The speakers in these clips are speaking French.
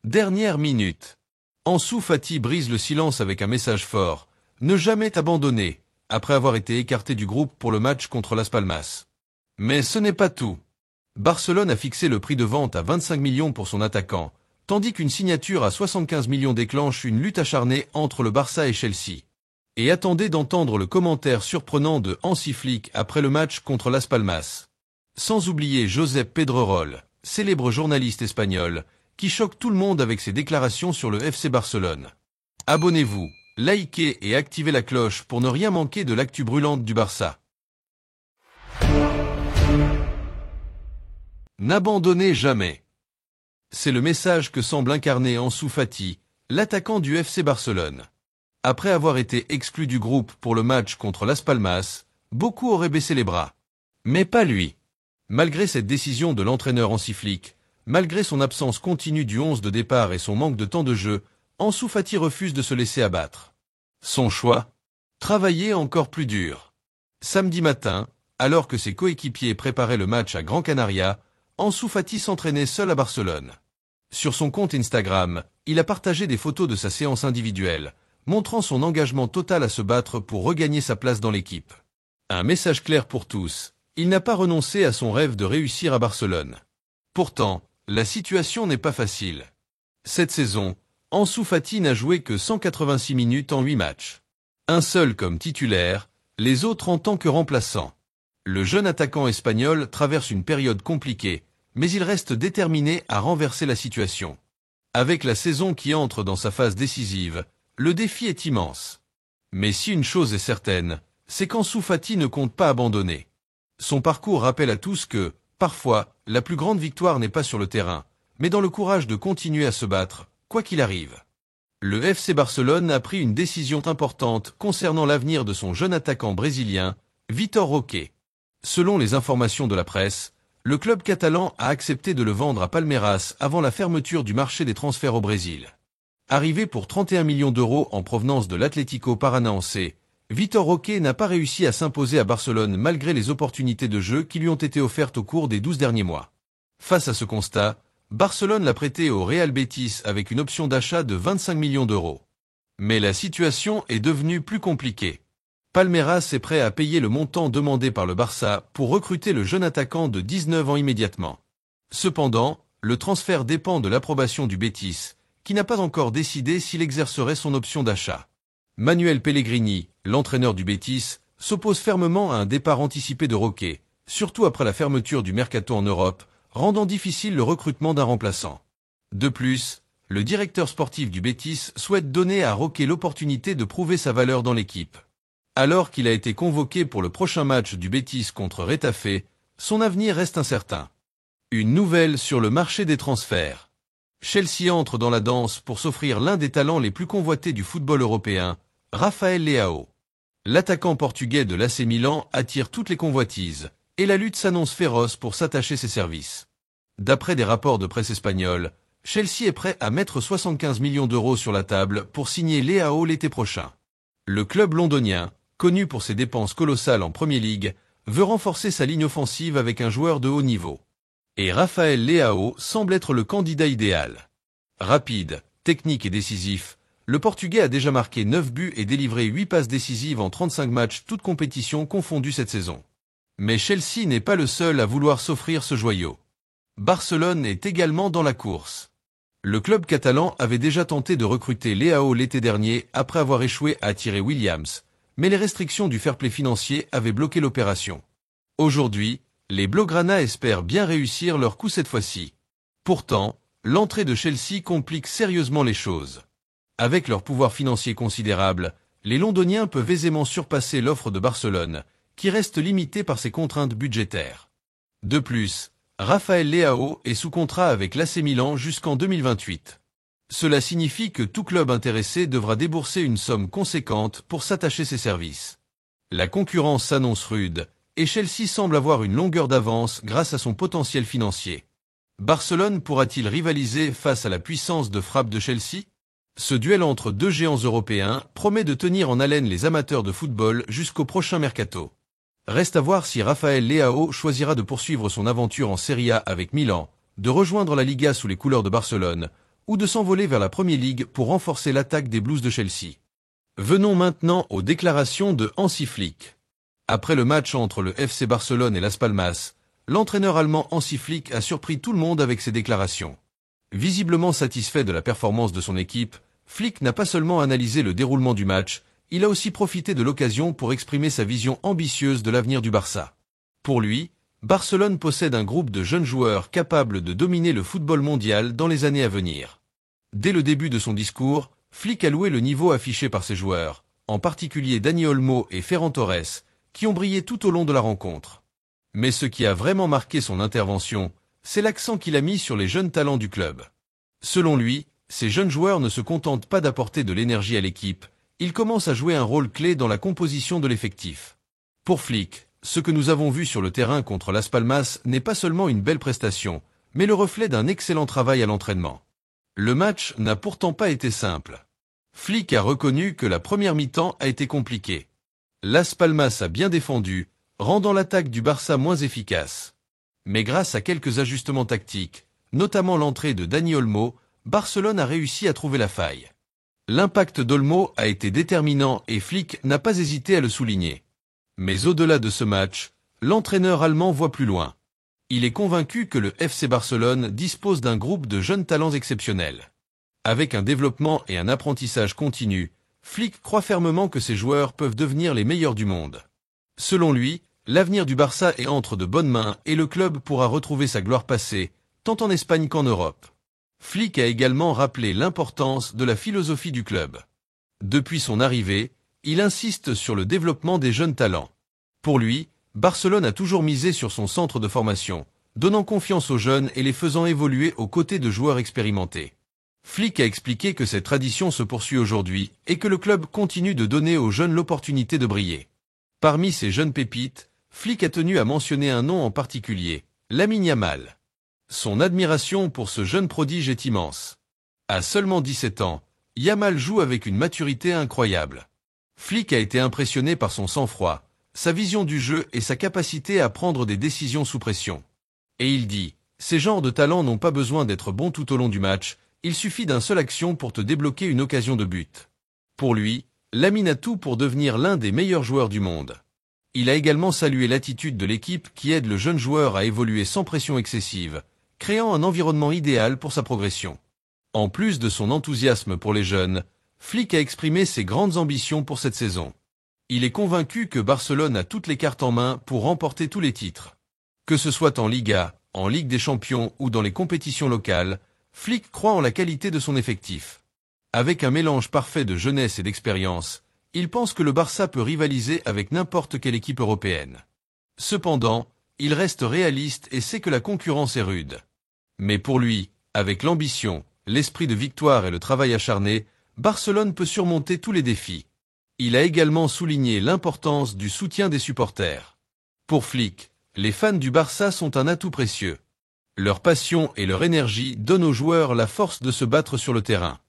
Dernière minute. Ansu Fati brise le silence avec un message fort. Ne jamais t'abandonner, après avoir été écarté du groupe pour le match contre Las Palmas. Mais ce n'est pas tout. Barcelone a fixé le prix de vente à 25 millions pour son attaquant, tandis qu'une signature à 75 millions déclenche une lutte acharnée entre le Barça et Chelsea. Et attendez d'entendre le commentaire surprenant de Hansi Flick après le match contre Las Palmas. Sans oublier Josep Pedrerol, célèbre journaliste espagnol, qui choque tout le monde avec ses déclarations sur le FC Barcelone. Abonnez-vous, likez et activez la cloche pour ne rien manquer de l'actu brûlante du Barça. N'abandonnez jamais. C'est le message que semble incarner Ansu Fati, l'attaquant du FC Barcelone. Après avoir été exclu du groupe pour le match contre Las Palmas, beaucoup auraient baissé les bras. Mais pas lui. Malgré cette décision de l'entraîneur Hansi Flick, malgré son absence continue du 11 de départ et son manque de temps de jeu, Ansu Fati refuse de se laisser abattre. Son choix ? Travailler encore plus dur. Samedi matin, alors que ses coéquipiers préparaient le match à Gran Canaria, Ansu Fati s'entraînait seul à Barcelone. Sur son compte Instagram, il a partagé des photos de sa séance individuelle, montrant son engagement total à se battre pour regagner sa place dans l'équipe. Un message clair pour tous, il n'a pas renoncé à son rêve de réussir à Barcelone. Pourtant, la situation n'est pas facile. Cette saison, Ansu Fati n'a joué que 186 minutes en 8 matchs. Un seul comme titulaire, les autres en tant que remplaçant. Le jeune attaquant espagnol traverse une période compliquée, mais il reste déterminé à renverser la situation. Avec la saison qui entre dans sa phase décisive, le défi est immense. Mais si une chose est certaine, c'est qu'Ansu Fati ne compte pas abandonner. Son parcours rappelle à tous que, parfois, la plus grande victoire n'est pas sur le terrain, mais dans le courage de continuer à se battre, quoi qu'il arrive. Le FC Barcelone a pris une décision importante concernant l'avenir de son jeune attaquant brésilien, Vitor Roque. Selon les informations de la presse, le club catalan a accepté de le vendre à Palmeiras avant la fermeture du marché des transferts au Brésil. Arrivé pour 31 millions d'euros en provenance de l'Atlético Paranaense, Vitor Roque n'a pas réussi à s'imposer à Barcelone malgré les opportunités de jeu qui lui ont été offertes au cours des 12 derniers mois. Face à ce constat, Barcelone l'a prêté au Real Betis avec une option d'achat de 25 millions d'euros. Mais la situation est devenue plus compliquée. Palmeiras est prêt à payer le montant demandé par le Barça pour recruter le jeune attaquant de 19 ans immédiatement. Cependant, le transfert dépend de l'approbation du Betis, qui n'a pas encore décidé s'il exercerait son option d'achat. Manuel Pellegrini, l'entraîneur du Betis, s'oppose fermement à un départ anticipé de Roque, surtout après la fermeture du mercato en Europe, rendant difficile le recrutement d'un remplaçant. De plus, le directeur sportif du Betis souhaite donner à Roque l'opportunité de prouver sa valeur dans l'équipe. Alors qu'il a été convoqué pour le prochain match du Betis contre Retafe, son avenir reste incertain. Une nouvelle sur le marché des transferts. Chelsea entre dans la danse pour s'offrir l'un des talents les plus convoités du football européen, Rafael Leao. L'attaquant portugais de l'AC Milan attire toutes les convoitises, et la lutte s'annonce féroce pour s'attacher ses services. D'après des rapports de presse espagnole, Chelsea est prêt à mettre 75 millions d'euros sur la table pour signer Leao l'été prochain. Le club londonien, connu pour ses dépenses colossales en Premier League, veut renforcer sa ligne offensive avec un joueur de haut niveau. Et Rafael Leao semble être le candidat idéal. Rapide, technique et décisif, le Portugais a déjà marqué 9 buts et délivré 8 passes décisives en 35 matchs toutes compétitions confondues cette saison. Mais Chelsea n'est pas le seul à vouloir s'offrir ce joyau. Barcelone est également dans la course. Le club catalan avait déjà tenté de recruter Leao l'été dernier après avoir échoué à attirer Williams, mais les restrictions du fair-play financier avaient bloqué l'opération. Aujourd'hui, les Blaugrana espèrent bien réussir leur coup cette fois-ci. Pourtant, l'entrée de Chelsea complique sérieusement les choses. Avec leur pouvoir financier considérable, les Londoniens peuvent aisément surpasser l'offre de Barcelone, qui reste limitée par ses contraintes budgétaires. De plus, Rafael Leao est sous contrat avec l'AC Milan jusqu'en 2028. Cela signifie que tout club intéressé devra débourser une somme conséquente pour s'attacher ses services. La concurrence s'annonce rude, et Chelsea semble avoir une longueur d'avance grâce à son potentiel financier. Barcelone pourra-t-il rivaliser face à la puissance de frappe de Chelsea ? Ce duel entre deux géants européens promet de tenir en haleine les amateurs de football jusqu'au prochain mercato. Reste à voir si Rafael Leao choisira de poursuivre son aventure en Serie A avec Milan, de rejoindre la Liga sous les couleurs de Barcelone, ou de s'envoler vers la Premier League pour renforcer l'attaque des Blues de Chelsea. Venons maintenant aux déclarations de Hansi Flick. Après le match entre le FC Barcelone et Las Palmas, l'entraîneur allemand Hansi Flick a surpris tout le monde avec ses déclarations. Visiblement satisfait de la performance de son équipe, Flick n'a pas seulement analysé le déroulement du match, il a aussi profité de l'occasion pour exprimer sa vision ambitieuse de l'avenir du Barça. Pour lui, Barcelone possède un groupe de jeunes joueurs capables de dominer le football mondial dans les années à venir. Dès le début de son discours, Flick a loué le niveau affiché par ses joueurs, en particulier Dani Olmo et Ferran Torres, qui ont brillé tout au long de la rencontre. Mais ce qui a vraiment marqué son intervention, c'est l'accent qu'il a mis sur les jeunes talents du club. Selon lui, ces jeunes joueurs ne se contentent pas d'apporter de l'énergie à l'équipe, ils commencent à jouer un rôle clé dans la composition de l'effectif. Pour Flick, ce que nous avons vu sur le terrain contre Las Palmas n'est pas seulement une belle prestation, mais le reflet d'un excellent travail à l'entraînement. Le match n'a pourtant pas été simple. Flick a reconnu que la première mi-temps a été compliquée. Las Palmas a bien défendu, rendant l'attaque du Barça moins efficace. Mais grâce à quelques ajustements tactiques, notamment l'entrée de Dani Olmo, Barcelone a réussi à trouver la faille. L'impact d'Olmo a été déterminant et Flick n'a pas hésité à le souligner. Mais au-delà de ce match, l'entraîneur allemand voit plus loin. Il est convaincu que le FC Barcelone dispose d'un groupe de jeunes talents exceptionnels. Avec un développement et un apprentissage continu, Flick croit fermement que ces joueurs peuvent devenir les meilleurs du monde. Selon lui, l'avenir du Barça est entre de bonnes mains et le club pourra retrouver sa gloire passée, tant en Espagne qu'en Europe. Flick a également rappelé l'importance de la philosophie du club. Depuis son arrivée, il insiste sur le développement des jeunes talents. Pour lui, Barcelone a toujours misé sur son centre de formation, donnant confiance aux jeunes et les faisant évoluer aux côtés de joueurs expérimentés. Flick a expliqué que cette tradition se poursuit aujourd'hui et que le club continue de donner aux jeunes l'opportunité de briller. Parmi ces jeunes pépites, Flick a tenu à mentionner un nom en particulier, Lamine Yamal. Son admiration pour ce jeune prodige est immense. À seulement 17 ans, Yamal joue avec une maturité incroyable. Flick a été impressionné par son sang-froid, sa vision du jeu et sa capacité à prendre des décisions sous pression. Et il dit, ces genres de talents n'ont pas besoin d'être bons tout au long du match, il suffit d'une seule action pour te débloquer une occasion de but. Pour lui, Lamine a tout pour devenir l'un des meilleurs joueurs du monde. Il a également salué l'attitude de l'équipe qui aide le jeune joueur à évoluer sans pression excessive, créant un environnement idéal pour sa progression. En plus de son enthousiasme pour les jeunes, Flick a exprimé ses grandes ambitions pour cette saison. Il est convaincu que Barcelone a toutes les cartes en main pour remporter tous les titres. Que ce soit en Liga, en Ligue des Champions ou dans les compétitions locales, Flick croit en la qualité de son effectif. Avec un mélange parfait de jeunesse et d'expérience, il pense que le Barça peut rivaliser avec n'importe quelle équipe européenne. Cependant, il reste réaliste et sait que la concurrence est rude. Mais pour lui, avec l'ambition, l'esprit de victoire et le travail acharné, Barcelone peut surmonter tous les défis. Il a également souligné l'importance du soutien des supporters. Pour Flick, les fans du Barça sont un atout précieux. Leur passion et leur énergie donnent aux joueurs la force de se battre sur le terrain.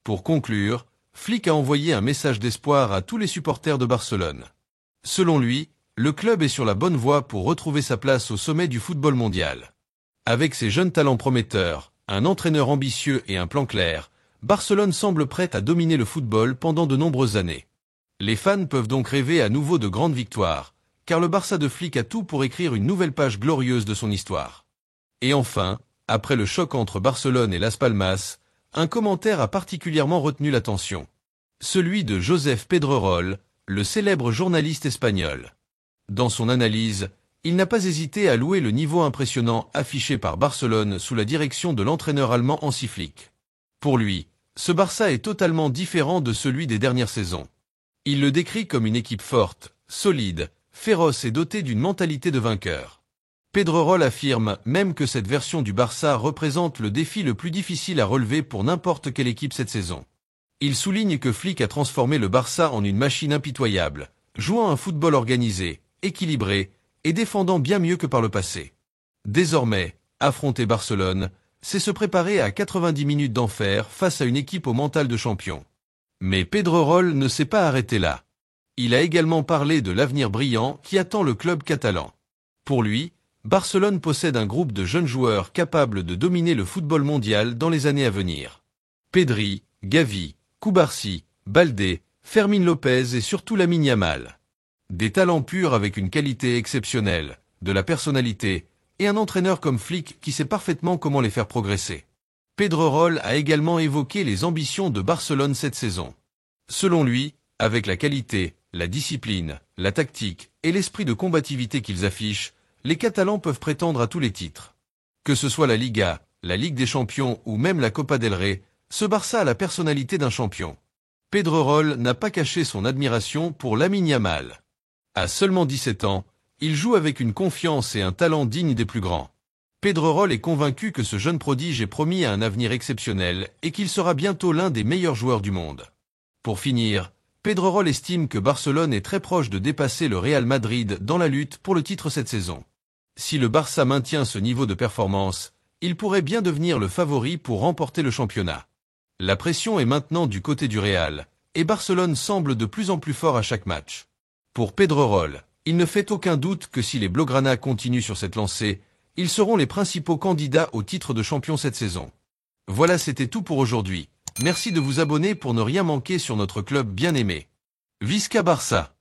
Pour conclure, Flick a envoyé un message d'espoir à tous les supporters de Barcelone. Selon lui, le club est sur la bonne voie pour retrouver sa place au sommet du football mondial. Avec ses jeunes talents prometteurs, un entraîneur ambitieux et un plan clair, Barcelone semble prête à dominer le football pendant de nombreuses années. Les fans peuvent donc rêver à nouveau de grandes victoires, car le Barça de Flick a tout pour écrire une nouvelle page glorieuse de son histoire. Et enfin, après le choc entre Barcelone et Las Palmas, un commentaire a particulièrement retenu l'attention. Celui de Josep Pedrerol, le célèbre journaliste espagnol. Dans son analyse, il n'a pas hésité à louer le niveau impressionnant affiché par Barcelone sous la direction de l'entraîneur allemand Hansi Flick. Pour lui, ce Barça est totalement différent de celui des dernières saisons. Il le décrit comme une équipe forte, solide, féroce et dotée d'une mentalité de vainqueur. Pedrerol affirme même que cette version du Barça représente le défi le plus difficile à relever pour n'importe quelle équipe cette saison. Il souligne que Flick a transformé le Barça en une machine impitoyable, jouant un football organisé, équilibré et défendant bien mieux que par le passé. Désormais, affronter Barcelone, c'est se préparer à 90 minutes d'enfer face à une équipe au mental de champion. Mais Pedrerol ne s'est pas arrêté là. Il a également parlé de l'avenir brillant qui attend le club catalan. Pour lui, Barcelone possède un groupe de jeunes joueurs capables de dominer le football mondial dans les années à venir. Pedri, Gavi, Cubarsí, Baldé, Fermín Lopez et surtout Lamine Yamal. Des talents purs avec une qualité exceptionnelle, de la personnalité, et un entraîneur comme Flick qui sait parfaitement comment les faire progresser. Pedrerol a également évoqué les ambitions de Barcelone cette saison. Selon lui, avec la qualité, la discipline, la tactique et l'esprit de combativité qu'ils affichent, les Catalans peuvent prétendre à tous les titres. Que ce soit la Liga, la Ligue des Champions ou même la Copa del Rey, ce Barça a la personnalité d'un champion. Pedrerol n'a pas caché son admiration pour Lamine Yamal. À seulement 17 ans, il joue avec une confiance et un talent dignes des plus grands. Pedrerol est convaincu que ce jeune prodige est promis à un avenir exceptionnel et qu'il sera bientôt l'un des meilleurs joueurs du monde. Pour finir, Pedrerol estime que Barcelone est très proche de dépasser le Real Madrid dans la lutte pour le titre cette saison. Si le Barça maintient ce niveau de performance, il pourrait bien devenir le favori pour remporter le championnat. La pression est maintenant du côté du Real, et Barcelone semble de plus en plus fort à chaque match. Pour Pedrerol, il ne fait aucun doute que si les Blaugrana continuent sur cette lancée, ils seront les principaux candidats au titre de champion cette saison. Voilà, c'était tout pour aujourd'hui. Merci de vous abonner pour ne rien manquer sur notre club bien aimé. Visca Barça.